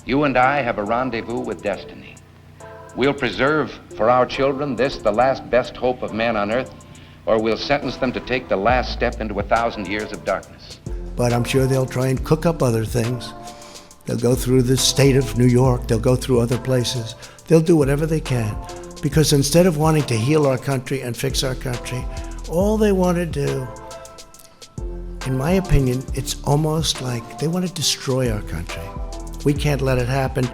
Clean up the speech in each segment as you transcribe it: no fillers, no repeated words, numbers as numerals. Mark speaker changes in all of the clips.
Speaker 1: You and I have a rendezvous with destiny. We'll preserve for our children this, the last best hope of man on earth, or we'll sentence them to take the last step into 1,000 years of darkness.
Speaker 2: But I'm sure they'll try and cook up other things. They'll go through the state of New York. They'll go through other places. They'll do whatever they can. Because instead of wanting to heal our country and fix our country, all they want to do, in my opinion, it's almost like they want to destroy our country. We can't let it happen.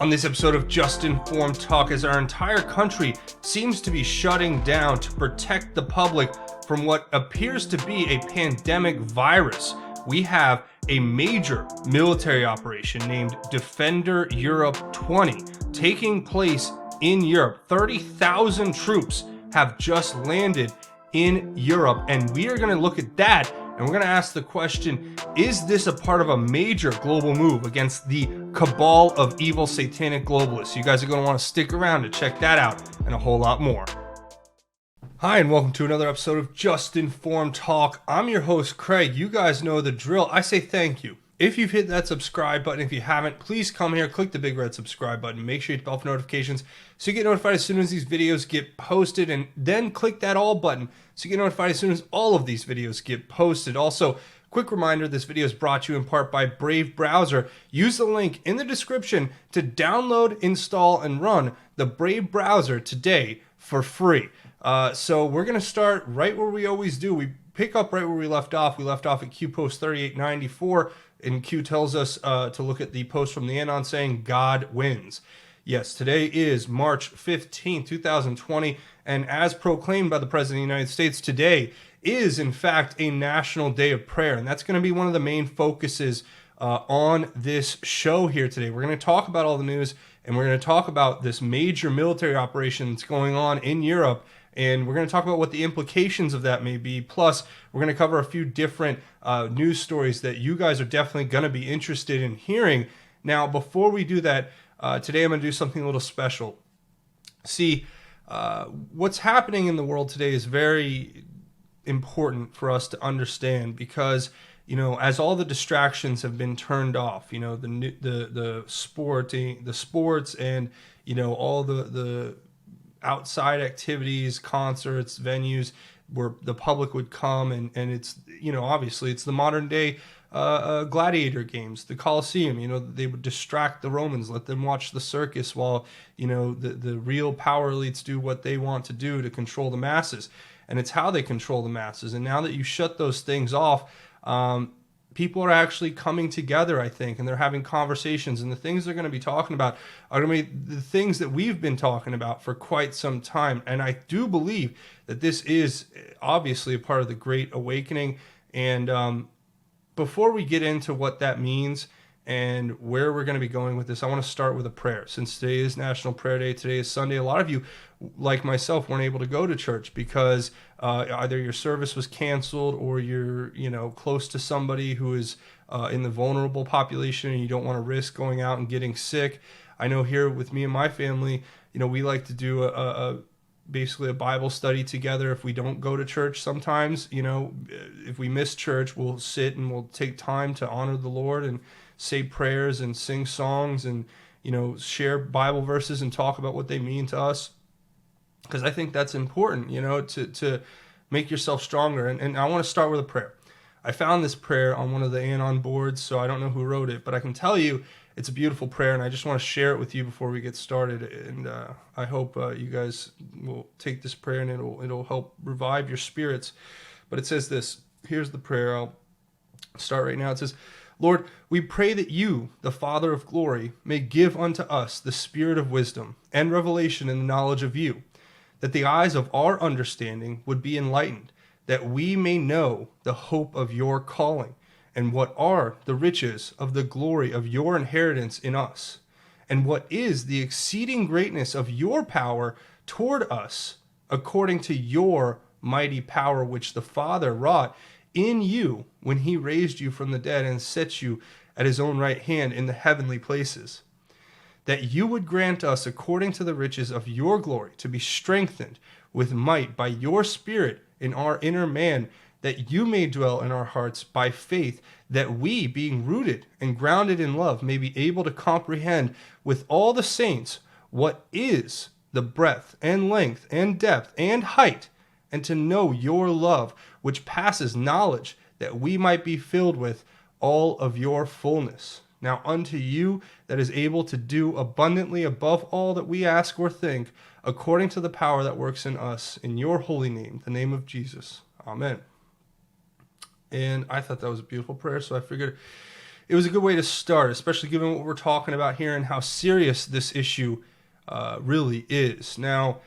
Speaker 3: On this episode of Just Informed Talk, as our entire country seems to be shutting down to protect the public from what appears to be a pandemic virus, we have a major military operation named Defender Europe 20 taking place in Europe. 30,000 troops have just landed in Europe, and we are going to look at that, and we're going to ask the question, is this a part of a major global move against the cabal of evil satanic globalists? You guys are going to want to stick around to check that out and a whole lot more. Hi, and welcome to another episode of Just Informed Talk. I'm your host, Craig. You guys know the drill. I say thank you. If you've hit that subscribe button, if you haven't, please come here, click the big red subscribe button. Make sure you hit bell for notifications so you get notified as soon as these videos get posted, and then click that all button so you get notified as soon as all of these videos get posted. Also, quick reminder, this video is brought to you in part by Brave Browser. Use the link in the description to download, install, and run the Brave Browser today for free. So we're going to start right where we always do. We pick up right where we left off. We left off at Q post 3894, and Q tells us to look at the post from the Anon saying, God wins. Yes, today is March 15, 2020, and as proclaimed by the President of the United States, today is, in fact, a national day of prayer, and that's going to be one of the main focuses on this show here today. We're going to talk about all the news, and we're going to talk about this major military operation that's going on in Europe, and we're going to talk about what the implications of that may be. Plus, we're going to cover a few different news stories that you guys are definitely going to be interested in hearing. Now, before we do that, today I'm going to do something a little special. See, what's happening in the world today is very important for us to understand because, you know, as all the distractions have been turned off, you know, the sports and, you know, all the outside activities, concerts, venues where the public would come, and it's, you know, obviously it's the modern day gladiator games, the Colosseum. You know, they would distract the Romans, let them watch the circus while, you know, the real power elites do what they want to do to control the masses. And it's how they control the masses. And now that you shut those things off, people are actually coming together, I think, and they're having conversations. And the things they're going to be talking about are going to be the things that we've been talking about for quite some time. And I do believe that this is obviously a part of the Great Awakening. And before we get into what that means and where we're going to be going with this, I want to start with a prayer. Since today is National Prayer Day, today is Sunday, a lot of you, like myself, weren't able to go to church because either your service was canceled or you're, you know, close to somebody who is in the vulnerable population and you don't want to risk going out and getting sick. I know here with me and my family, you know, we like to do basically a Bible study together. If we don't go to church sometimes, you know, if we miss church, we'll sit and we'll take time to honor the Lord and say prayers and sing songs and, you know, share Bible verses and talk about what they mean to us. Because I think that's important, you know, to make yourself stronger. And I want to start with a prayer. I found this prayer on one of the Anon boards, so I don't know who wrote it, but I can tell you it's a beautiful prayer, and I just want to share it with you before we get started. And I hope you guys will take this prayer and it'll help revive your spirits. But it says this. Here's the prayer. I'll start right now. It says, Lord, we pray that you, the Father of glory, may give unto us the spirit of wisdom and revelation in the knowledge of you, that the eyes of our understanding would be enlightened, that we may know the hope of your calling, and what are the riches of the glory of your inheritance in us, and what is the exceeding greatness of your power toward us, according to your mighty power which the Father wrought in you when he raised you from the dead and set you at his own right hand in the heavenly places, that you would grant us according to the riches of your glory to be strengthened with might by your Spirit in our inner man, that you may dwell in our hearts by faith, that we, being rooted and grounded in love, may be able to comprehend with all the saints what is the breadth and length and depth and height, and to know your love, which passes knowledge, that we might be filled with all of your fullness. Now unto you that is able to do abundantly above all that we ask or think, according to the power that works in us, in your holy name, the name of Jesus. Amen. And I thought that was a beautiful prayer, so I figured it was a good way to start, especially given what we're talking about here and how serious this issue really is. Now,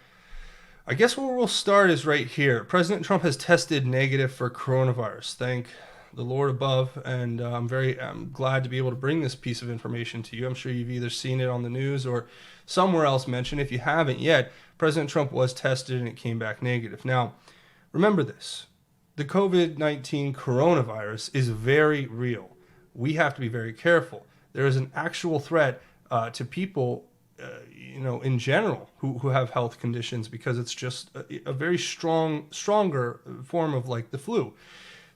Speaker 3: I guess where we'll start is right here. President Trump has tested negative for coronavirus. Thank the Lord above, and I'm glad to be able to bring this piece of information to you. I'm sure you've either seen it on the news or somewhere else mentioned. If you haven't yet, President Trump was tested and it came back negative. Now, remember this. The COVID-19 coronavirus is very real. We have to be very careful. There is an actual threat to people, in general, who have health conditions, because it's just a very stronger form of like the flu.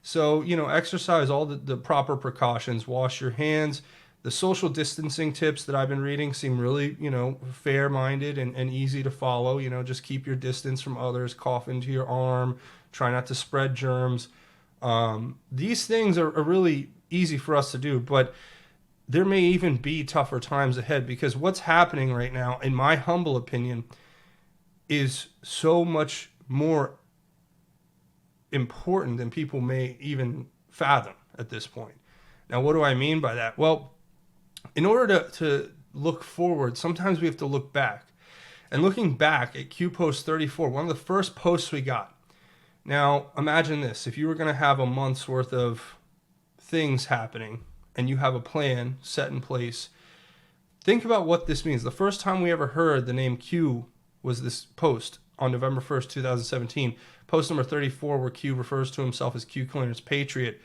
Speaker 3: So, exercise all the proper precautions, wash your hands. The social distancing tips that I've been reading seem really, fair-minded and easy to follow. Just keep your distance from others, cough into your arm, try not to spread germs. These things are really easy for us to do, but there may even be tougher times ahead, because what's happening right now, in my humble opinion, is so much more important than people may even fathom at this point. Now, what do I mean by that? Well, in order to look forward, sometimes we have to look back. And looking back at Q Post 34, one of the first posts we got. Now, imagine this. If you were going to have a month's worth of things happening and you have a plan set in place, think about what this means. The first time we ever heard the name Q was this post on November 1st, 2017. Post number 34, where Q refers to himself as Q Clearance Patriot.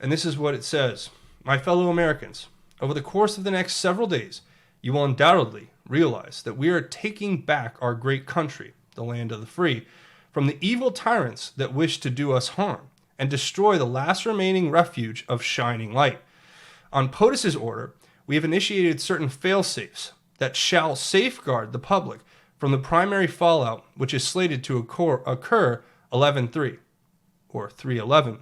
Speaker 3: And this is what it says. My fellow Americans, over the course of the next several days, you will undoubtedly realize that we are taking back our great country, the land of the free, from the evil tyrants that wish to do us harm and destroy the last remaining refuge of shining light. On POTUS's order, we have initiated certain fail-safes that shall safeguard the public from the primary fallout, which is slated to occur 11/3 or 3/11.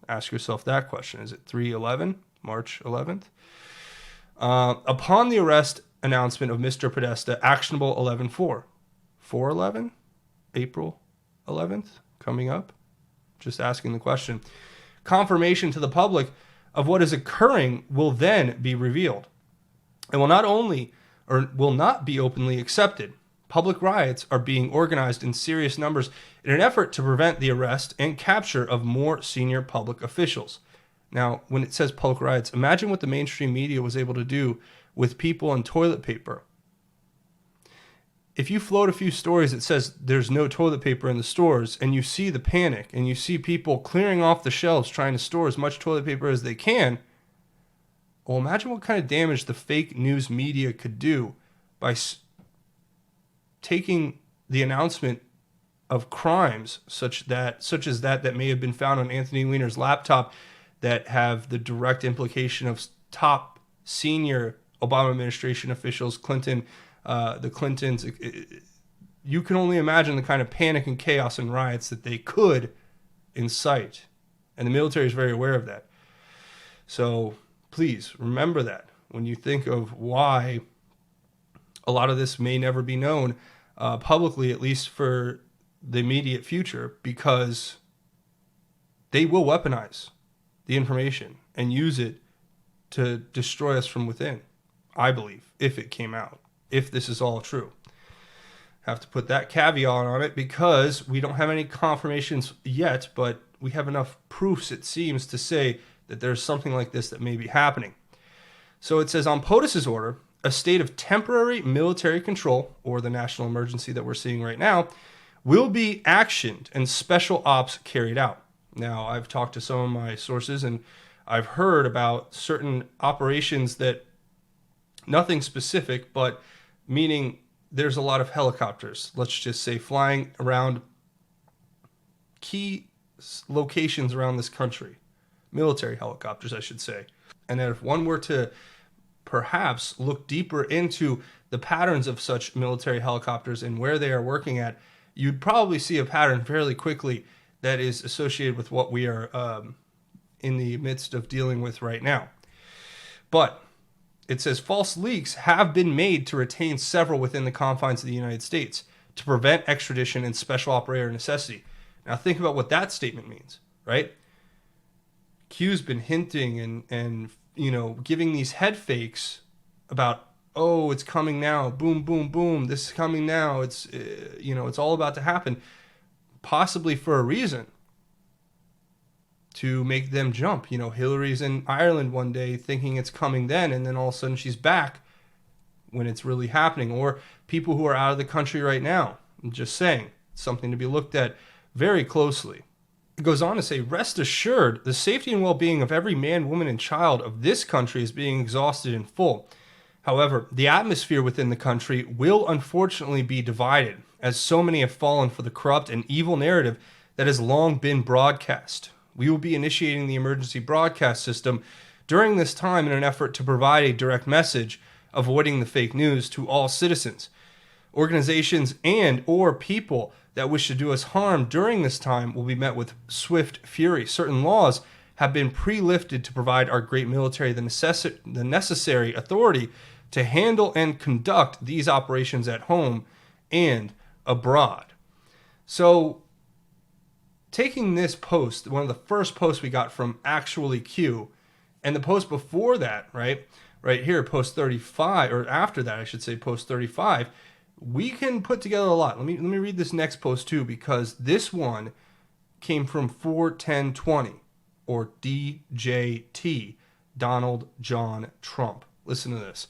Speaker 3: Ask yourself that question. Is it 3/11, March 11th? Upon the arrest announcement of Mr. Podesta, actionable 11/4. 4/11? April 11th? Coming up? Just asking the question. Confirmation to the public of what is occurring will then be revealed, and will not be openly accepted. Public riots are being organized in serious numbers in an effort to prevent the arrest and capture of more senior public officials. Now, when it says public riots, imagine what the mainstream media was able to do with people and toilet paper. If you float a few stories that says there's no toilet paper in the stores, and you see the panic, and you see people clearing off the shelves trying to store as much toilet paper as they can, well, imagine what kind of damage the fake news media could do by taking the announcement of crimes such as that may have been found on Anthony Weiner's laptop, that have the direct implication of top senior Obama administration officials, the Clintons. You can only imagine the kind of panic and chaos and riots that they could incite. And the military is very aware of that. So please remember that when you think of why a lot of this may never be known publicly, at least for the immediate future, because they will weaponize the information and use it to destroy us from within, I believe, if it came out, if this is all true. Have to put that caveat on it, because we don't have any confirmations yet, but we have enough proofs, it seems, to say that there's something like this that may be happening. So it says, on POTUS's order, a state of temporary military control, or the national emergency that we're seeing right now, will be actioned and special ops carried out. Now, I've talked to some of my sources, and I've heard about certain operations that, nothing specific, but meaning there's a lot of helicopters, let's just say, flying around key locations around this country, military helicopters, I should say. And that if one were to perhaps look deeper into the patterns of such military helicopters and where they are working at, you'd probably see a pattern fairly quickly that is associated with what we are in the midst of dealing with right now. But it says false leaks have been made to retain several within the confines of the United States to prevent extradition and special operator necessity. Now think about what that statement means, right? Q's been hinting and giving these head fakes about, oh, it's coming now, boom, boom, boom, this is coming now, it's all about to happen, possibly for a reason, to make them jump. Hillary's in Ireland one day thinking it's coming then, and then all of a sudden she's back when it's really happening. Or people who are out of the country right now. I'm just saying, it's something to be looked at very closely. It goes on to say, rest assured, the safety and well-being of every man, woman, and child of this country is being exhausted in full. However, the atmosphere within the country will unfortunately be divided, as so many have fallen for the corrupt and evil narrative that has long been broadcast. We will be initiating the emergency broadcast system during this time in an effort to provide a direct message, avoiding the fake news to all citizens. Organizations and or people that wish to do us harm during this time will be met with swift fury. Certain laws have been pre-lifted to provide our great military the necessary authority to handle and conduct these operations at home and abroad. So, taking this post, one of the first posts we got from Actually Q, and the post before that, right here, post 35, or after that, I should say, post 35, we can put together a lot. Let me read this next post too, because this one came from 41020, or DJT, Donald John Trump. Listen to this.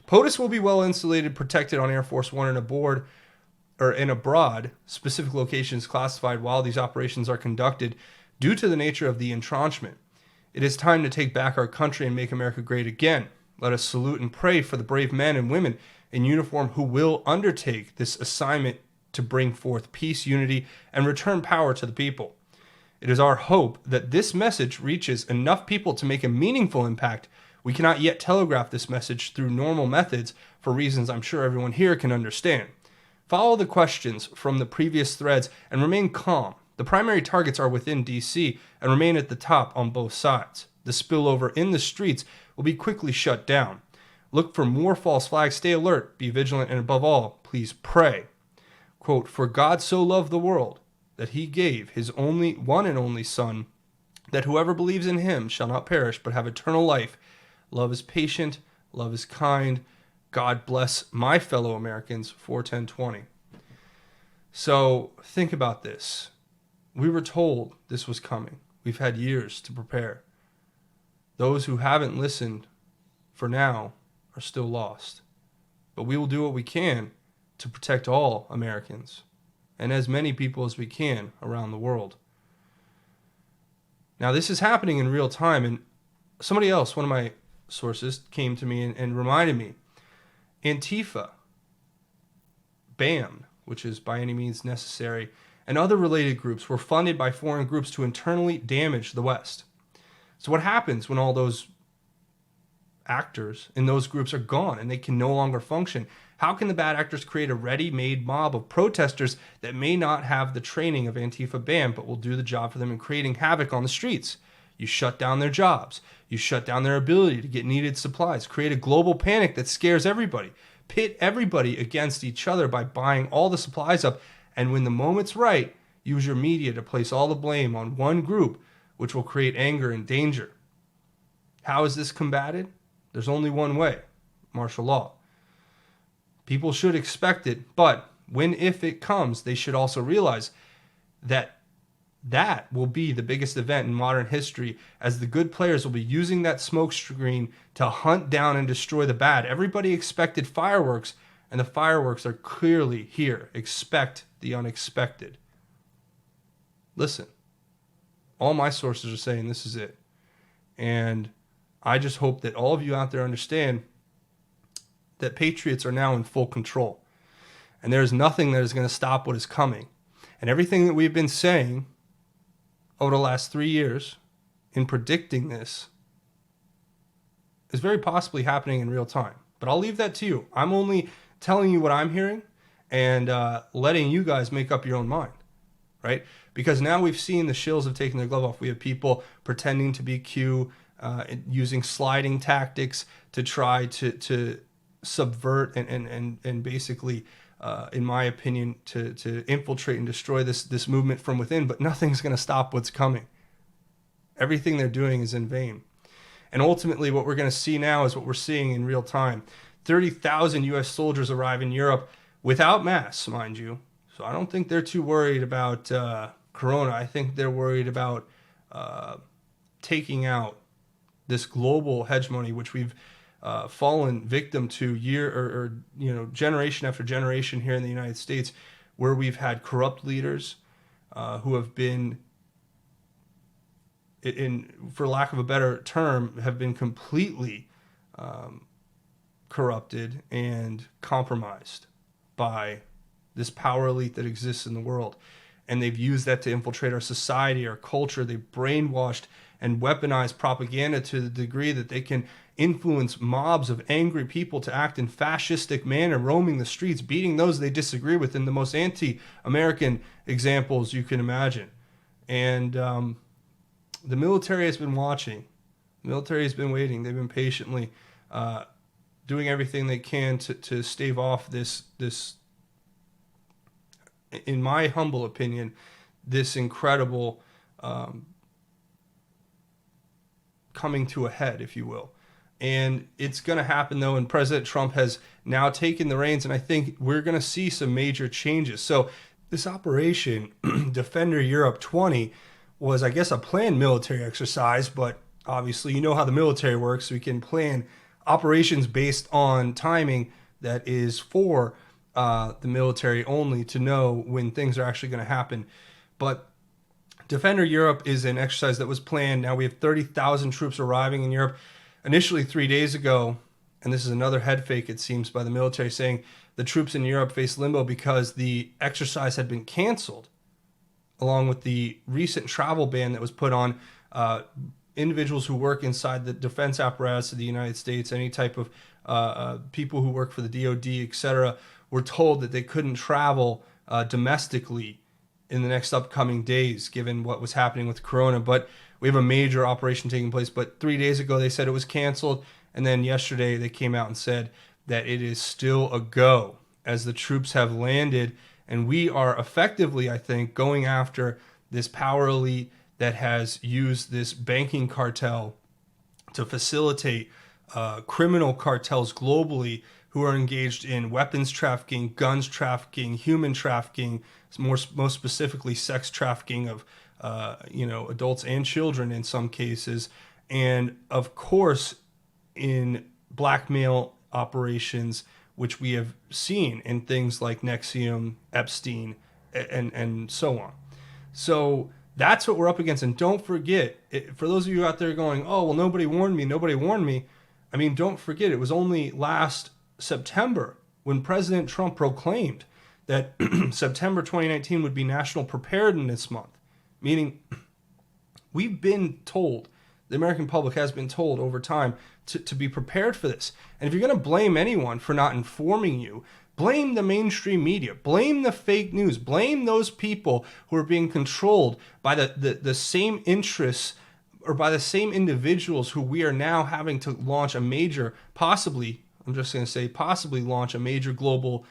Speaker 3: POTUS will be well insulated, protected on Air Force One and aboard or in abroad, specific locations classified while these operations are conducted due to the nature of the entrenchment. It is time to take back our country and make America great again. Let us salute and pray for the brave men and women in uniform who will undertake this assignment to bring forth peace, unity, and return power to the people. It is our hope that this message reaches enough people to make a meaningful impact. We cannot yet telegraph this message through normal methods for reasons I'm sure everyone here can understand. Follow the questions from the previous threads and remain calm. The primary targets are within D.C. and remain at the top on both sides. The spillover in the streets will be quickly shut down. Look for more false flags. Stay alert, be vigilant, and above all, please pray. Quote, for God so loved the world that he gave his only one and only Son, that whoever believes in him shall not perish but have eternal life. Love is patient, love is kind. God bless my fellow Americans, 41020. So think about this. We were told this was coming. We've had years to prepare. Those who haven't listened for now are still lost. But we will do what we can to protect all Americans and as many people as we can around the world. Now, this is happening in real time, and somebody else, one of my sources, came to me and reminded me, Antifa, BAM, which is by any means necessary, and other related groups were funded by foreign groups to internally damage the West. So what happens when all those actors in those groups are gone and they can no longer function? How can the bad actors create a ready-made mob of protesters that may not have the training of Antifa BAM but will do the job for them in creating havoc on the streets? You shut down their jobs. You shut down their ability to get needed supplies. Create a global panic that scares everybody. Pit everybody against each other by buying all the supplies up. And when the moment's right, use your media to place all the blame on one group, which will create anger and danger. How is this combated? There's only one way: martial law. People should expect it, but if it comes, they should also realize that that will be the biggest event in modern history, as the good players will be using that smoke screen to hunt down and destroy the bad. Everybody expected fireworks, and the fireworks are clearly here. Expect the unexpected. Listen, all my sources are saying this is it. And I just hope that all of you out there understand that patriots are now in full control. And there is nothing that is going to stop what is coming. And everything that we've been saying over the last 3 years in predicting this is very possibly happening in real time. But I'll leave that to you. I'm only telling you what I'm hearing and letting you guys make up your own mind, right? Because now we've seen the shills have taken their glove off. We have people pretending to be Q, using sliding tactics to try to subvert and basically, in my opinion, to infiltrate and destroy this movement from within. But nothing's going to stop what's coming. Everything they're doing is in vain. And ultimately, what we're going to see now is what we're seeing in real time. 30,000 U.S. soldiers arrive in Europe without masks, mind you. So I don't think they're too worried about Corona. I think they're worried about taking out this global hegemony, which we've fallen victim to generation after generation here in the United States, where we've had corrupt leaders who have been, for lack of a better term, have been completely corrupted and compromised by this power elite that exists in the world. And they've used that to infiltrate our society, our culture. They've brainwashed and weaponized propaganda to the degree that they can influence mobs of angry people to act in fascistic manner, roaming the streets, beating those they disagree with in the most anti-American examples you can imagine. And the military has been watching. The military has been waiting. They've been patiently doing everything they can to stave off this, in my humble opinion, this incredible coming to a head, if you will. And it's going to happen, though, and President Trump has now taken the reins, and I think we're going to see some major changes. So this operation, Defender Europe 20, was, I guess, a planned military exercise, but obviously you know how the military works. We can plan operations based on timing that is for the military only to know when things are actually going to happen. But Defender Europe is an exercise that was planned. Now we have 30,000 troops arriving in Europe. Initially 3 days ago, and this is another head fake, it seems, by the military, saying the troops in Europe face limbo because the exercise had been canceled, along with the recent travel ban that was put on individuals who work inside the defense apparatus of the United States, any type of people who work for the DOD, etc., were told that they couldn't travel domestically in the next upcoming days, given what was happening with Corona. But we have a major operation taking place. But 3 days ago, they said it was canceled. And then yesterday, they came out and said that it is still a go as the troops have landed. And we are effectively, I think, going after this power elite that has used this banking cartel to facilitate criminal cartels globally who are engaged in weapons trafficking, guns trafficking, human trafficking, most specifically sex trafficking of adults and children in some cases, and of course in blackmail operations, which we have seen in things like Nexium, Epstein, and so on. So that's what we're up against. And don't forget, for those of you out there going, oh, well, nobody warned me. I mean, don't forget, it was only last September when President Trump proclaimed that September 2019 would be National Preparedness Month, meaning we've been told, the American public has been told over time to be prepared for this. And if you're going to blame anyone for not informing you, blame the mainstream media, blame the fake news, blame those people who are being controlled by the same interests or by the same individuals who we are now having to launch a major, possibly launch a major global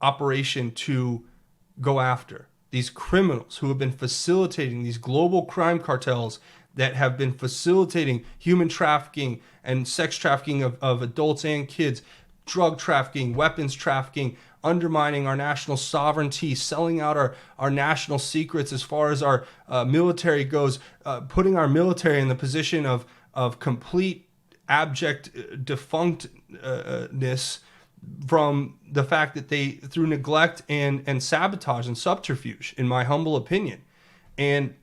Speaker 3: operation to go after. These criminals who have been facilitating these global crime cartels that have been facilitating human trafficking and sex trafficking of adults and kids, drug trafficking, weapons trafficking, undermining our national sovereignty, selling out our national secrets as far as our military goes, putting our military in the position of complete abject defunctness from the fact that they, through neglect and sabotage and subterfuge, in my humble opinion. And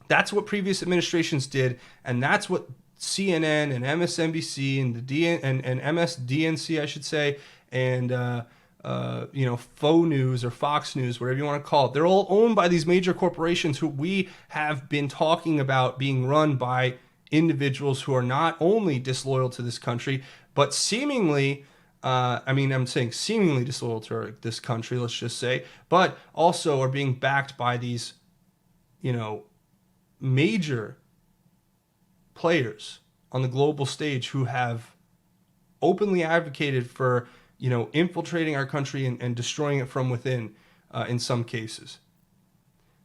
Speaker 3: that's what previous administrations did, and that's what CNN and MSNBC and and MSDNC, I should say, and faux news or Fox News, whatever you want to call it. They're all owned by these major corporations who we have been talking about being run by individuals who are not only disloyal to this country, but seemingly, I'm saying seemingly disloyal to this country, let's just say, but also are being backed by these, major players on the global stage who have openly advocated for, infiltrating our country and destroying it from within in some cases.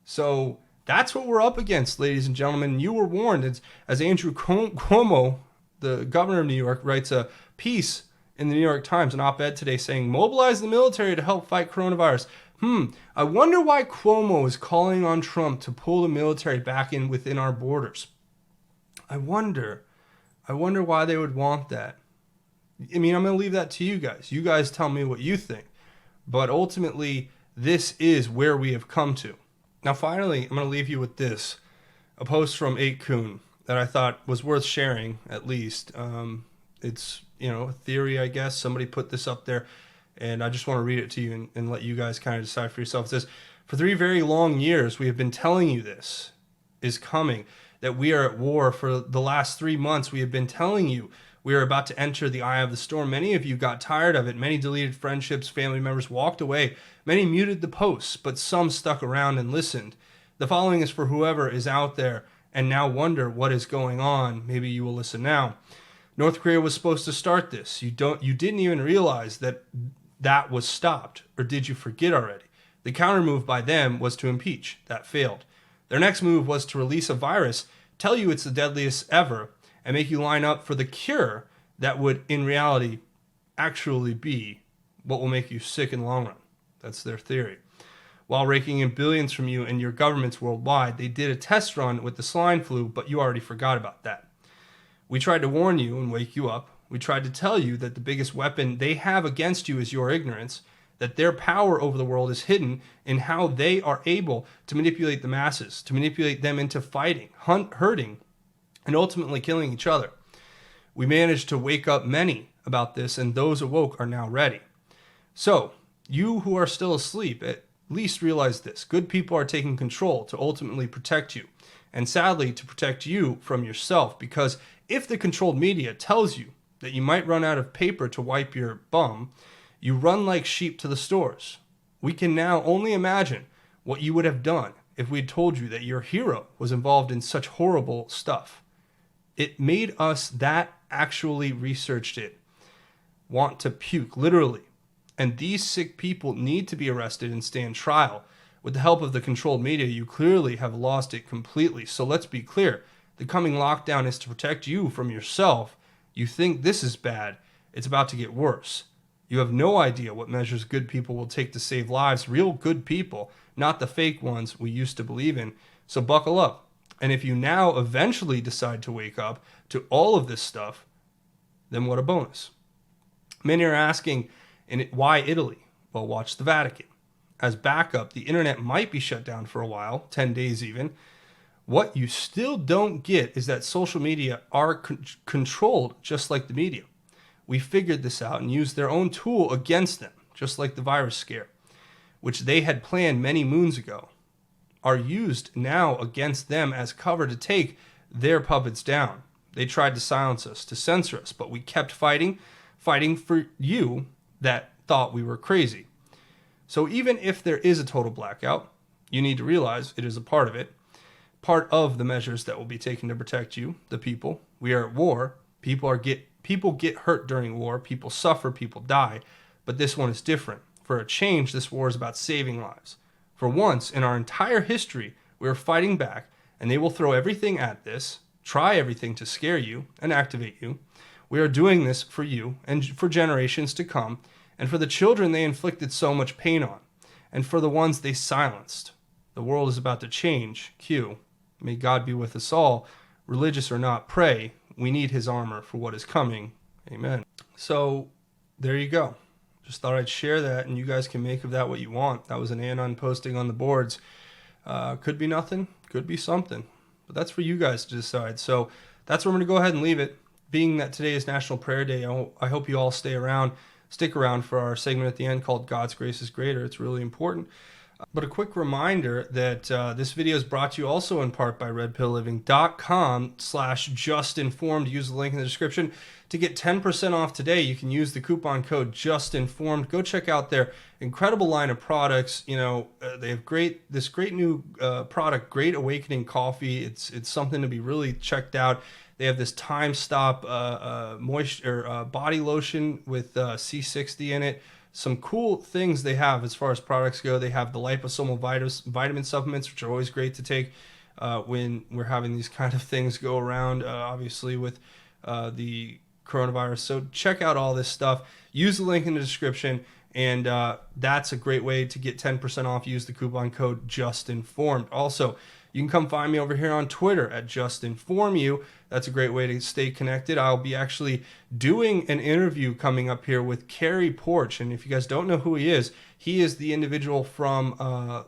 Speaker 3: So that's what we're up against, ladies and gentlemen. You were warned. As Andrew Cuomo, the governor of New York, writes a piece in the New York Times, an op-ed today, saying, mobilize the military to help fight coronavirus. I wonder why Cuomo is calling on Trump to pull the military back in within our borders. I wonder why they would want that. I'm going to leave that to you guys. You guys tell me what you think. But ultimately, this is where we have come to. Now, finally, I'm going to leave you with this. A post from 8kun that I thought was worth sharing, at least. It's, a theory, I guess. Somebody put this up there, and I just want to read it to you and let you guys kind of decide for yourself. It says, for 3 very long years, we have been telling you this is coming, that we are at war. For the last 3 months, we have been telling you we are about to enter the eye of the storm. Many of you got tired of it. Many deleted friendships, family members walked away. Many muted the posts, but some stuck around and listened. The following is for whoever is out there and now wonder what is going on. Maybe you will listen now. North Korea was supposed to start this. You didn't even realize that was stopped, or did you forget already? The counter move by them was to impeach. That failed. Their next move was to release a virus, tell you it's the deadliest ever, and make you line up for the cure that would, in reality, actually be what will make you sick in the long run. That's their theory. While raking in billions from you and your governments worldwide, they did a test run with the swine flu, but you already forgot about that. We tried to warn you and wake you up. We tried to tell you that the biggest weapon they have against you is your ignorance, that their power over the world is hidden in how they are able to manipulate the masses, to manipulate them into fighting, hurting, and ultimately killing each other. We managed to wake up many about this, and those awoke are now ready. So, you who are still asleep, at least realize this. Good people are taking control to ultimately protect you, and sadly, to protect you from yourself, because if the controlled media tells you that you might run out of paper to wipe your bum, you run like sheep to the stores. We can now only imagine what you would have done if we'd told you that your hero was involved in such horrible stuff. It made us that actually researched it want to puke, literally. And these sick people need to be arrested and stand trial. With the help of the controlled media, you clearly have lost it completely. So let's be clear. The coming lockdown is to protect you from yourself. You think this is bad. It's about to get worse. You have no idea what measures good people will take to save lives. Real good people, not the fake ones we used to believe in. So buckle up. And if you now eventually decide to wake up to all of this stuff, then what a bonus. Many are asking, why Italy? Well, watch the Vatican. As backup, the internet might be shut down for a while, 10 days even. What you still don't get is that social media are controlled just like the media. We figured this out and used their own tool against them, just like the virus scare, which they had planned many moons ago, are used now against them as cover to take their puppets down. They tried to silence us, to censor us, but we kept fighting for you that thought we were crazy. So even if there is a total blackout, you need to realize it is a part of it, part of the measures that will be taken to protect you, the people. We are at war. People get hurt during war. People suffer. People die. But this one is different. For a change, this war is about saving lives. For once in our entire history, we are fighting back, and they will throw everything at this, try everything to scare you and activate you. We are doing this for you and for generations to come, and for the children they inflicted so much pain on, and for the ones they silenced. The world is about to change. Q. May God be with us all. Religious or not, pray. We need his armor for what is coming. Amen. So, there you go. Just thought I'd share that, and you guys can make of that what you want. That was an anon posting on the boards. Could be nothing, could be something. But that's for you guys to decide. So, that's where I'm going to go ahead and leave it. Being that today is National Prayer Day, I hope you all stay around. stick around for our segment at the end called God's Grace is Greater. It's really important. But a quick reminder that this video is brought to you also in part by RedPillLiving.com/justinformed. Use the link in the description to get 10% off today. You can use the coupon code JUSTINFORMED. Go check out their incredible line of products. You know, they have this great new product, Great Awakening Coffee. It's something to be really checked out. They have this Time Stop moisture body lotion with C60 in it. Some cool things they have as far as products go. They have the liposomal vitamin supplements, which are always great to take when we're having these kind of things go around, obviously with the coronavirus. So check out all this stuff. Use the link in the description, and that's a great way to get 10% off. Use the coupon code JUSTINFORMED. Also, you can come find me over here on Twitter at JustinFormU. That's a great way to stay connected. I'll be actually doing an interview coming up here with Kerry Porch. And if you guys don't know who he is the individual from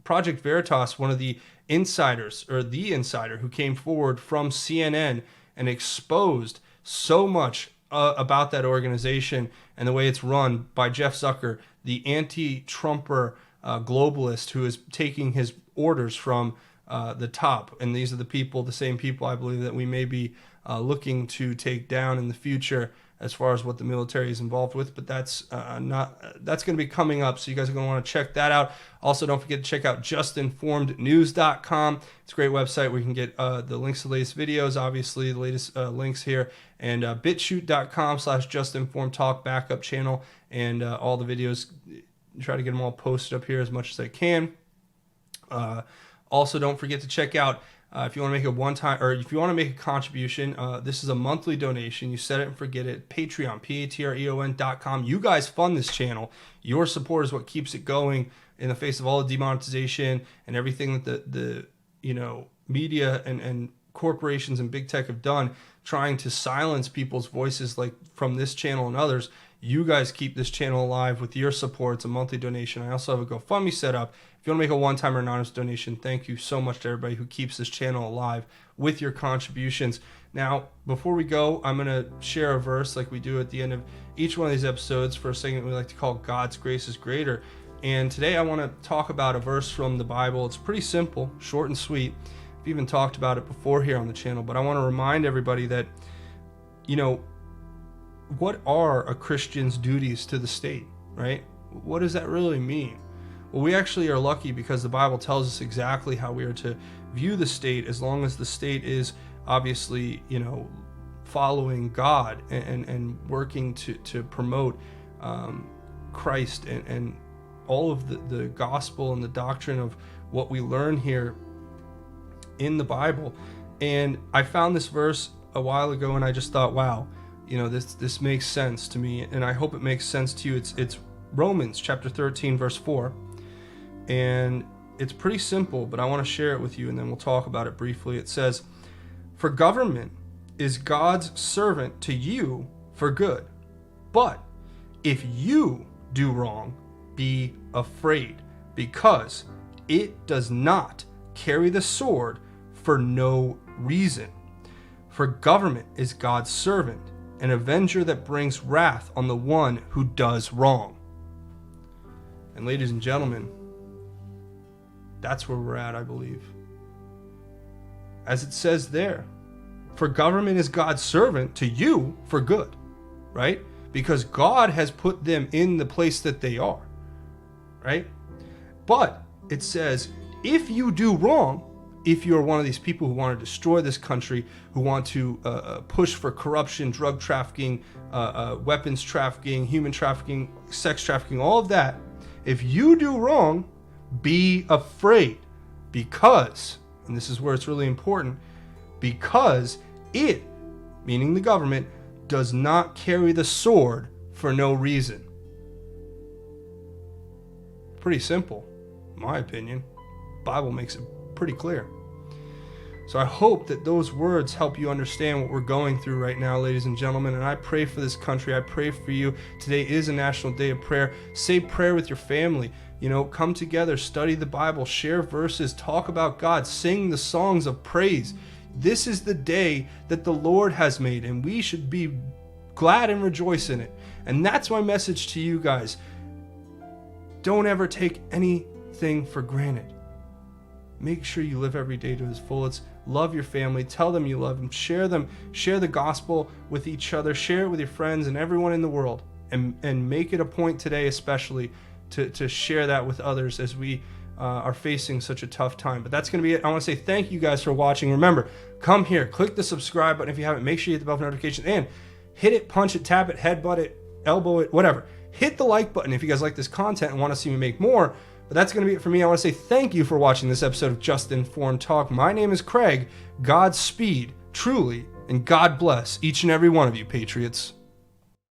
Speaker 3: Project Veritas, one of the insiders, or the insider who came forward from CNN and exposed so much about that organization and the way it's run by Jeff Zucker, the anti-Trumper globalist who is taking his orders from the top. And these are the same people I believe that we may be looking to take down in the future as far as what the military is involved with. But that's going to be coming up, so you guys are going to want to check that out. Also, don't forget to check out justinformednews.com. It's a great website where you can get the links to the latest videos, obviously the latest links here, and bitshoot.com/justinformedtalk backup channel, and all the videos. Try to get them all posted up here as much as I can. Also, don't forget to check out if you want to make a one-time, or if you want to make a contribution. This is a monthly donation. You set it and forget it. Patreon, patreon.com. You guys fund this channel. Your support is what keeps it going in the face of all the demonetization and everything that the media and corporations and big tech have done, trying to silence people's voices, like from this channel and others. You guys keep this channel alive with your support. It's a monthly donation. I also have a GoFundMe set up. If you want to make a one-time or anonymous donation, thank you so much to everybody who keeps this channel alive with your contributions. Now, before we go, I'm going to share a verse like we do at the end of each one of these episodes for a segment we like to call God's Grace is Greater. And today I want to talk about a verse from the Bible. It's pretty simple, short and sweet. I've even talked about it before here on the channel, but I want to remind everybody that, what are a Christian's duties to the state, right? What does that really mean? Well, we actually are lucky because the Bible tells us exactly how we are to view the state, as long as the state is obviously, following God and working to promote Christ and all of the gospel and the doctrine of what we learn here in the Bible. And I found this verse a while ago and I just thought, wow, this makes sense to me, and I hope it makes sense to you. It's Romans chapter 13, verse 4. And it's pretty simple, but I want to share it with you, and then we'll talk about it briefly. It says, "For government is God's servant to you for good. But if you do wrong, be afraid, because it does not carry the sword for no reason. For government is God's servant, an avenger that brings wrath on the one who does wrong." And ladies and gentlemen, that's where we're at, I believe. As it says there, for government is God's servant to you for good, right? Because God has put them in the place that they are, right? But it says, if you do wrong, if you're one of these people who want to destroy this country, who want to push for corruption, drug trafficking, weapons trafficking, human trafficking, sex trafficking, all of that, if you do wrong, be afraid, because, and this is where it's really important, because it, meaning the government, does not carry the sword for no reason. Pretty simple, in my opinion. The Bible makes it pretty clear. So I hope that those words help you understand what we're going through right now, ladies and gentlemen. And I pray for this country. I pray for you. Today is a national day of prayer. Say prayer with your family. Come together, study the Bible, share verses, talk about God, sing the songs of praise. This is the day that the Lord has made, and we should be glad and rejoice in it. And that's my message to you guys. Don't ever take anything for granted. Make sure you live every day to its fullest. Love your family. Tell them you love them. Share the gospel with each other. Share it with your friends and everyone in the world. And make it a point today especially to share that with others as we are facing such a tough time. But that's going to be it. I want to say thank you guys for watching. Remember, come here, click the subscribe button if you haven't. Make sure you hit the bell for notifications and hit it, punch it, tap it, headbutt it, elbow it, whatever. Hit the like button if you guys like this content and want to see me make more. But that's going to be it for me. I want to say thank you for watching this episode of Just Informed Talk. My name is Craig. Godspeed, truly, and God bless each and every one of you, Patriots.